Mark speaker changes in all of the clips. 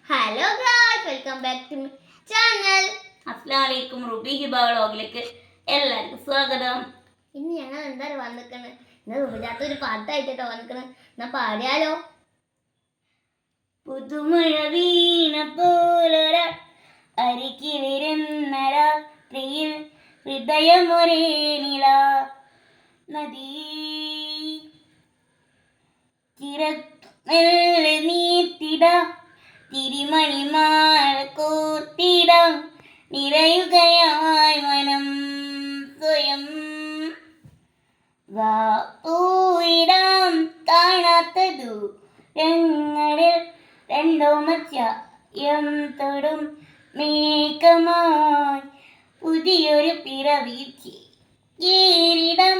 Speaker 1: Hello guys, welcome back to channel.
Speaker 2: അസ്സലാമലൈക്കും. റുബി ഹിബ വ്ളോഗിലേക്ക് എല്ലാവർക്കും സ്വാഗതം.
Speaker 1: ഇന്ന് ഞങ്ങൾ എന്തായാലും വന്നിക്കണ്. ഇന്ന് റുബിജാത്ത ഒരു പാട്ടായിട്ടോ വന്നിക്കണ്. എന്നാ പാടിയാലോ?
Speaker 2: പുതുമഴ വീണ പോലൊര അരികിലിരുന്ന രാത്രിയിൽ ഹൃദയമൊരേ നില നദീ ചിറമെല്ലെ നീത്തിട തിരിമണിമാല കോർത്തിടാം നിറയുകയായി മനം സ്വയം പൂയിടാം കാണാത്ത ദൂരങ്ങളിൽ രണ്ടോ മച്ചായം തൊടും മേഘമായി പുതിയൊരു പിറവീഴ്ച കീരിടം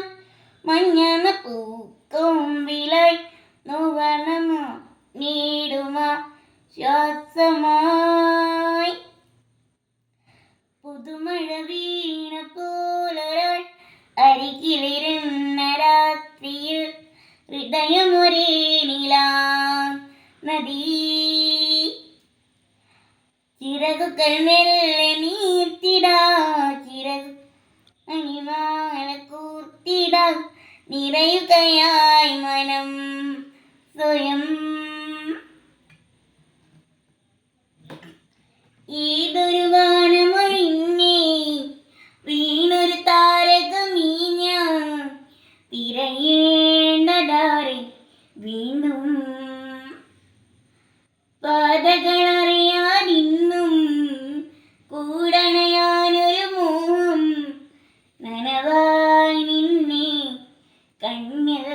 Speaker 2: മഞ്ഞണ പൂക്കൊമ്പിലായി നുവർണമോ നീടുമാ ശ്വാസമായി പുതുമഴ വീണ പോലൊരാൾ അരികിലിരുന്ന രാത്രിയിൽ ഹൃദയമൊരേ നില നദീ ചിറകുകൾ മെല്ലെ നീർത്തിടാ ചിറകു അണിമാല കൂർത്തിടാ നിറയുകയായി മനം സ്വയം ഏതൊരു വാനമൊഴിഞ്ഞേ വീണൊരു താരകമീ ഞാൻ തിരയേണ്ടതാരെ വീണ്ടും പാതകളറിയാതിന്നും കൂടണയാനൊരു മോഹം നനവായി നിന്നെ കണ്ണിൽ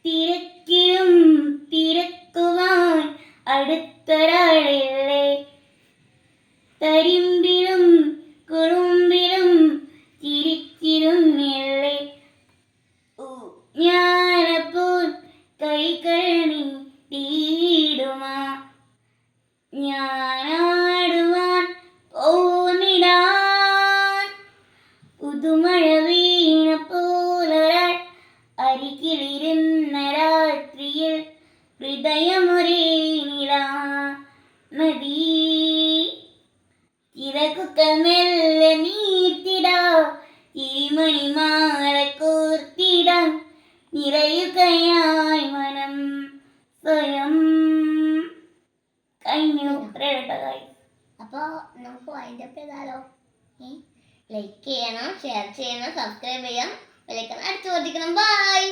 Speaker 2: തിരക്കിലും തിരക്കുവാൻ അടുത്തൊരാളില്ലേ തരിമ്പിലും കുറുമ്പിലും ചിരിച്ചിരുന്നില്ലേ ഞാനപ്പോൾ കൈകൾ നീട്ടിയിടുമാ ഞാനാടുവാൻ പോന്നിടാൻ പുതുമഴ വീണ പോലൊരാൾ അരികിലിരുന്ന രാത്രിയിൽ ഹൃദയമൊരേ നില നദീ ചിറകുകൾ മെല്ലെ നീർത്തിടാ തിരിമണിമാല കോർത്തിടാ നിറയുകയായി മനം സ്വയം. കഴിഞ്ഞു.
Speaker 1: അപ്പൊ നമുക്ക് വൈൻഡപ്പ് ചെയ്താലോ? ലൈക്ക് ചെയ്യണം, ഷെയർ ചെയ്യണം, സബ്സ്ക്രൈബ് ചെയ്യണം, വിളിക്കണം, അടുത്ത് ചോദിക്കണം. ബൈ.